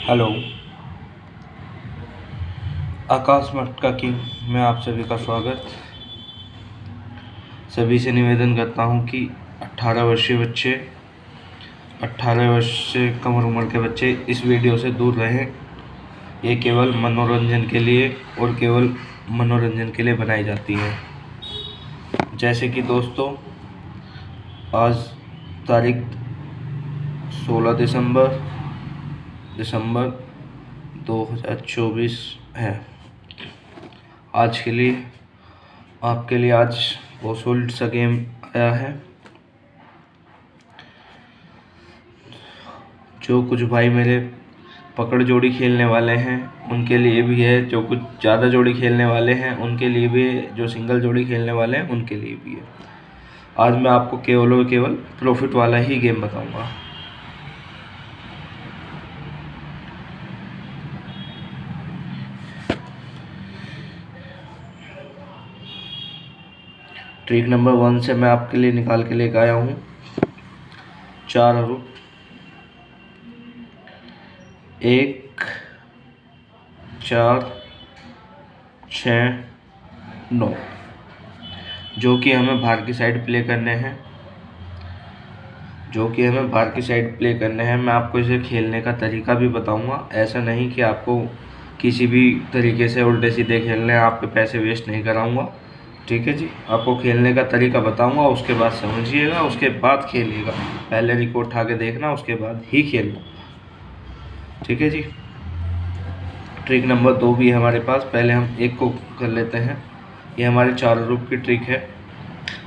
Hello, आकाश मटका की मैं आप सभी का स्वागत। सभी से निवेदन करता हूं कि 18 वर्षीय बच्चे 18 वर्ष से कम उम्र के बच्चे इस वीडियो से दूर रहें। ये केवल मनोरंजन के लिए और केवल मनोरंजन के लिए बनाई जाती है। जैसे कि दोस्तों, आज तारीख 16 दिसंबर 2024 है। आज के लिए आपके लिए आज बहुत सा गेम आया है। जो कुछ भाई मेरे पकड़ जोड़ी खेलने वाले हैं उनके लिए भी है, जो कुछ ज़्यादा जोड़ी खेलने वाले हैं उनके लिए भी है, जो सिंगल जोड़ी खेलने वाले हैं उनके लिए भी है। आज मैं आपको केवल और केवल प्रॉफिट वाला ही गेम बताऊंगा। ट्रिक नंबर 1 से मैं आपके लिए निकाल के लेकर आया हूँ 4 हरूफ 1 4 6 9, जो कि हमें बाहर की साइड प्ले करने हैं। मैं आपको इसे खेलने का तरीका भी बताऊंगा। ऐसा नहीं कि आपको किसी भी तरीके से उल्टे सीधे खेलने, आपके पैसे वेस्ट नहीं कराऊंगा। ठीक है जी, आपको खेलने का तरीका बताऊंगा, उसके बाद समझिएगा, उसके बाद खेलिएगा। पहले रिकॉर्ड उठा के देखना, उसके बाद ही खेलना। ठीक है जी। ट्रिक नंबर 2 भी है हमारे पास। पहले हम एक को कर लेते हैं। ये हमारे 4 हरूफ की ट्रिक है।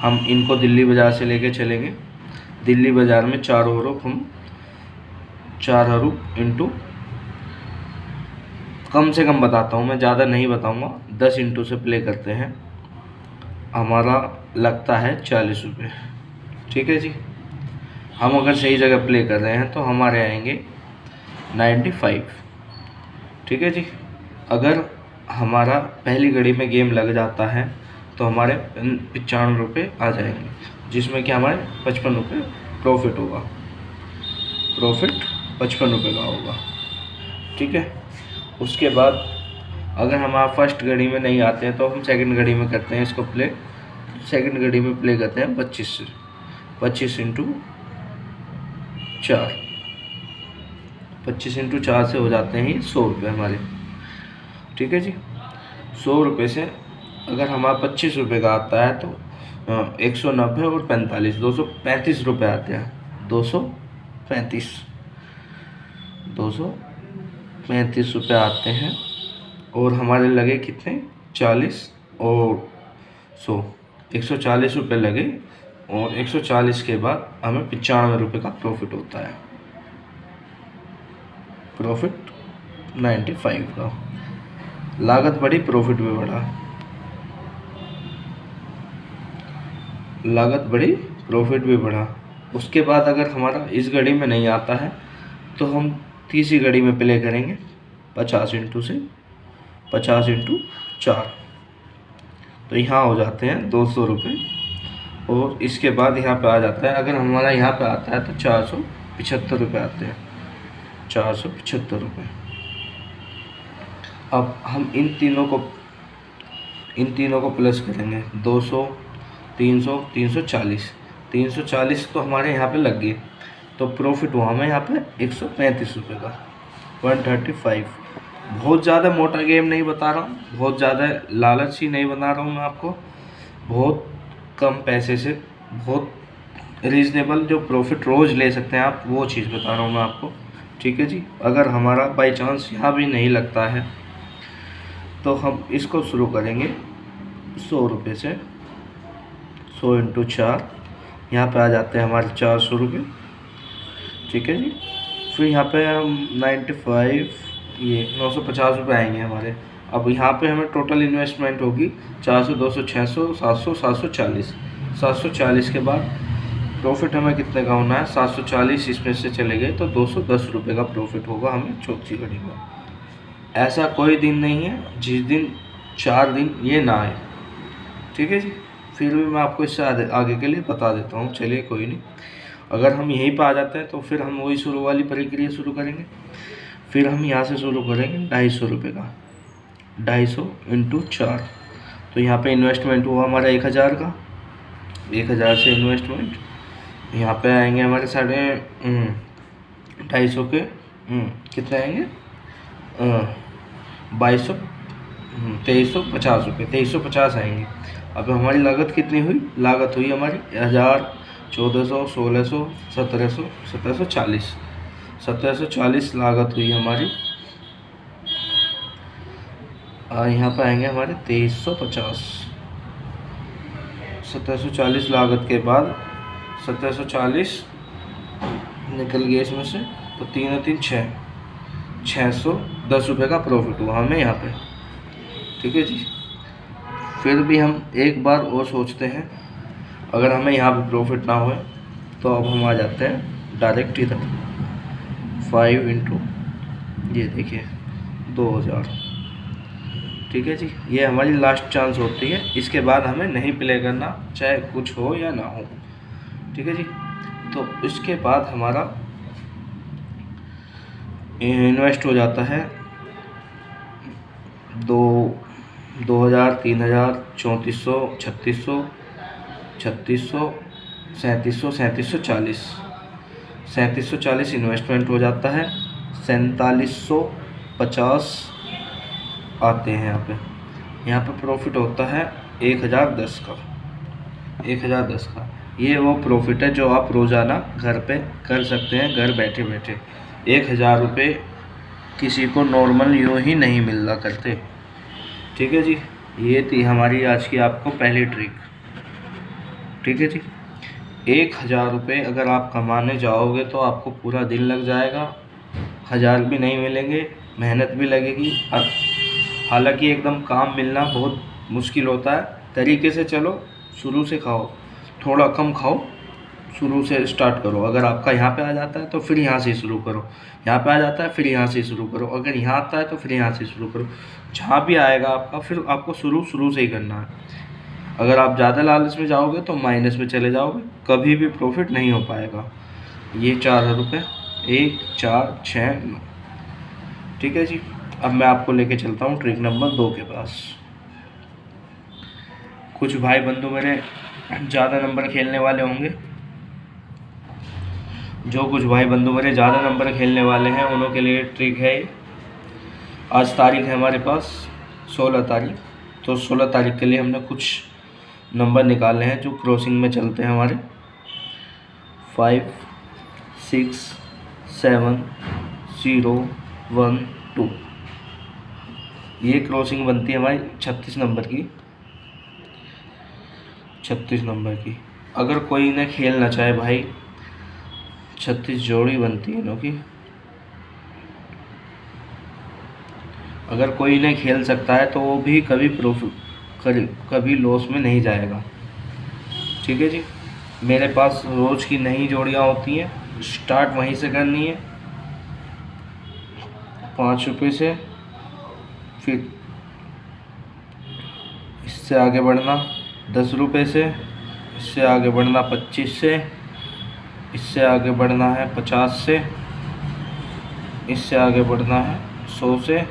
हम इनको दिल्ली बाज़ार से लेके चलेंगे। दिल्ली बाज़ार में 4 हरूफ हम 4 हरूफ इंटू, कम से कम बताता हूँ मैं, ज़्यादा नहीं बताऊँगा, 10 इंटू से प्ले करते हैं। हमारा लगता है 40 रुपये। ठीक है जी। हम अगर सही जगह प्ले कर रहे हैं तो हमारे आएंगे 95। ठीक है जी। अगर हमारा पहली घड़ी में गेम लग जाता है तो हमारे 95 रुपये आ जाएंगे, जिसमें कि हमारे 55 रुपये प्रॉफिट होगा। प्रॉफिट 55 रुपये का होगा। ठीक है। उसके बाद अगर हमारा फर्स्ट घड़ी में नहीं आते हैं तो हम सेकंड घड़ी में करते हैं इसको प्ले। सेकंड घड़ी में प्ले करते हैं 25 इंटू 4। 25 इंटू 4 से हो जाते हैं 100 रुपये हमारे। ठीक है जी। 100 रुपये से अगर हमारा 25 रुपये का आता है तो 190 और 45, 235 रुपये आते हैं। 235 रुपये आते हैं। और हमारे लगे कितने, 40 और 100, 140 रुपये लगे। और 140 के बाद हमें 95 रुपये का प्रॉफिट होता है। प्रॉफिट 95 का। लागत बढ़ी, प्रॉफिट भी बढ़ा। लागत बढ़ी, प्रॉफिट भी बढ़ा। उसके बाद अगर हमारा इस घड़ी में नहीं आता है तो हम तीसरी घड़ी में प्ले करेंगे 50 इंटू से, 50 इंटू 4, तो यहाँ हो जाते हैं 200 रुपये। और इसके बाद यहाँ पे आ जाता है, अगर हमारा यहाँ पे आता है तो 475 रुपये आते हैं। 475 रुपये। अब हम इन तीनों को प्लस करेंगे। 200, 300, 340। 340 तो हमारे यहाँ पे लग गए, तो प्रॉफिट हुआ हमें यहाँ पे 135 रुपये का, 135। बहुत ज़्यादा मोटा गेम नहीं बता रहा हूँ, बहुत ज़्यादा लालची नहीं बना रहा हूँ मैं आपको। बहुत कम पैसे से बहुत रीज़नेबल जो प्रॉफिट रोज़ ले सकते हैं आप, वो चीज़ बता रहा हूँ मैं आपको। ठीक है जी। अगर हमारा बाई चांस यहाँ भी नहीं लगता है तो हम इसको शुरू करेंगे 100 रुपये से। 100 इंटू 4, यहाँ पे आ जाते हैं हमारे 400 रुपये। ठीक है जी। फिर यहाँ पे हम 95, ये 950 रुपये आएंगे हमारे। अब यहाँ पे हमें टोटल इन्वेस्टमेंट होगी 400, 200, 600, 700, 740। 740 के बाद प्रॉफिट हमें कितने का होना है, 740 इसमें से चले गए तो 210 रुपये का प्रॉफिट होगा हमें चौथी घड़ी में। ऐसा कोई दिन नहीं है जिस दिन 4 दिन ये ना आए। ठीक है जी। फिर भी मैं आपको इससे आगे के लिए बता देता हूँ। चलिए कोई नहीं, अगर हम यहीं पर आ जाते हैं तो फिर हम वही शुरू वाली प्रक्रिया शुरू करेंगे। फिर हम यहाँ से शुरू करेंगे 250 का, 250 इंटू 4। तो यहाँ पे इन्वेस्टमेंट हुआ हमारा 1000 का, 1000 से इन्वेस्टमेंट यहाँ पे आएंगे हमारे 250 के कितने आएंगे 2200 2350 रुपये, 2350 आएंगे। अब हमारी लागत कितनी हुई, लागत हुई हमारी 1000, 1400, 1600, 1700, 1740, 1740 लागत हुई हमारी। यहाँ पर आएंगे हमारे 2350, 1740 लागत के बाद 1740 निकल गया इसमें से, तो 3 और 3 6, 610 रुपये का प्रॉफिट हुआ हमें यहाँ पे। ठीक है जी। फिर भी हम एक बार और सोचते हैं, अगर हमें यहाँ पे प्रॉफिट ना हो तो अब हम आ जाते हैं डायरेक्ट इधर 5 इंटू ये देखिए 2000। ठीक है जी, ये हमारी लास्ट चांस होती है, इसके बाद हमें नहीं प्ले करना, चाहे कुछ हो या ना हो। ठीक है जी। तो इसके बाद हमारा इन्वेस्ट हो जाता है 2000, 3000, 3400, 3600, 3600, 3700, 3740, 3740 इन्वेस्टमेंट हो जाता है। 4750 आते हैं यहाँ पे प्रॉफिट होता है 1010 का, 1010 का। ये वो प्रॉफिट है जो आप रोज़ाना घर पे कर सकते हैं, घर बैठे बैठे। 1000 रुपये किसी को नॉर्मल यूँ ही नहीं मिलना करते। ठीक है जी, ये थी हमारी आज की आपको पहली ट्रिक। ठीक है जी। 1000 रुपये अगर आप कमाने जाओगे तो आपको पूरा दिन लग जाएगा, 1000 भी नहीं मिलेंगे, मेहनत भी लगेगी। हालांकि एकदम काम मिलना बहुत मुश्किल होता है। तरीके से चलो, शुरू से खाओ, थोड़ा कम खाओ, शुरू से स्टार्ट करो। अगर आपका यहाँ पे आ जाता है तो फिर यहाँ से शुरू करो, यहाँ पे आ जाता है फिर यहाँ से शुरू करो, अगर यहाँ आता है तो फिर यहाँ से शुरू करो। जहाँ भी आएगा आपका फिर आपको शुरू से ही करना है। अगर आप ज़्यादा लालच में जाओगे तो माइनस में चले जाओगे, कभी भी प्रॉफिट नहीं हो पाएगा। ये 4000 रुपये, 1 4 6 9। ठीक है जी। अब मैं आपको लेके चलता हूँ ट्रिक नंबर 2 के पास। कुछ भाई बंधु मेरे ज़्यादा नंबर खेलने वाले होंगे, कुछ भाई बंधु मेरे ज़्यादा नंबर खेलने वाले हैं उन्हों के लिए ट्रिक है। आज तारीख है हमारे पास 16 तारीख, तो 16 तारीख के लिए हमने कुछ नंबर निकालने हैं जो क्रॉसिंग में चलते हैं हमारे। 5 6 7 0 1 2, ये क्रॉसिंग बनती है हमारी 36 नंबर की, 36 नंबर की। अगर कोई इन्हें खेलना चाहे भाई, 36 जोड़ी बनती है इनों की। अगर कोई इन्हें खेल सकता है तो वो भी कभी लॉस में नहीं जाएगा। ठीक है जी। मेरे पास रोज़ की नई जोड़ियाँ होती हैं, स्टार्ट वहीं से करनी है 5 रुपये से, फिर इससे आगे बढ़ना 10 रुपये से, इससे आगे बढ़ना 25 से, इससे आगे बढ़ना है 50 से, इससे आगे बढ़ना है 100 से,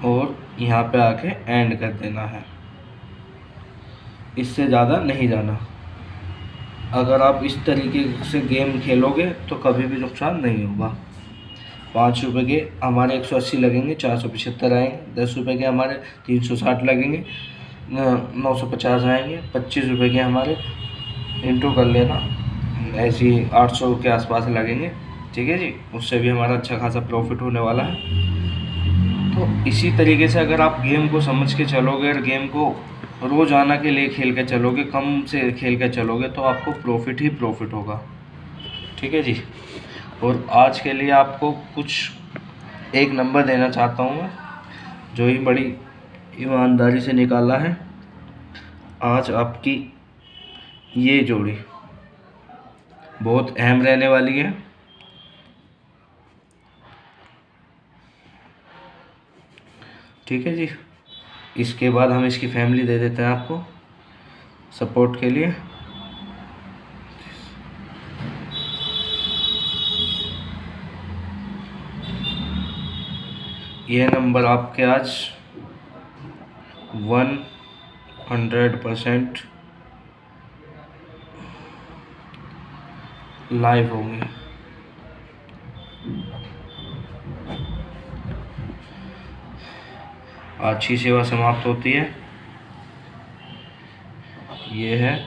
और यहाँ पे आके एंड कर देना है। इससे ज़्यादा नहीं जाना। अगर आप इस तरीके से गेम खेलोगे तो कभी भी नुकसान नहीं होगा। 5 रुपये के हमारे 180 लगेंगे, 475 आएंगे। 10 रुपये के हमारे 360 लगेंगे, 950 आएंगे। 25 रुपये के हमारे इंटू कर लेना, ऐसी 800 के आसपास लगेंगे। ठीक है जी, उससे भी हमारा अच्छा खासा प्रॉफिट होने वाला है। तो इसी तरीके से अगर आप गेम को समझ के चलोगे और गेम को रोज़ाना के लिए खेल के चलोगे, कम से खेल के चलोगे, तो आपको प्रॉफिट ही प्रॉफिट होगा। ठीक है जी। और आज के लिए आपको कुछ एक नंबर देना चाहता हूँ मैं, जो ही बड़ी ईमानदारी से निकाला है। आज आपकी ये जोड़ी बहुत अहम रहने वाली है। ठीक है जी। इसके बाद हम इसकी फैमिली दे देते हैं आपको सपोर्ट के लिए। ये नंबर आपके आज 100% लाइव होंगे। अच्छी सेवा समाप्त होती है। ये है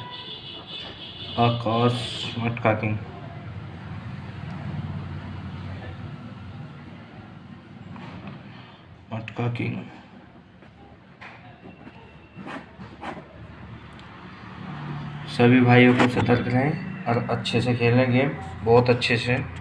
आकाश मटका किंग। मटका किंग सभी भाइयों को सतर्क रहें और अच्छे से खेलें गेम, बहुत अच्छे से।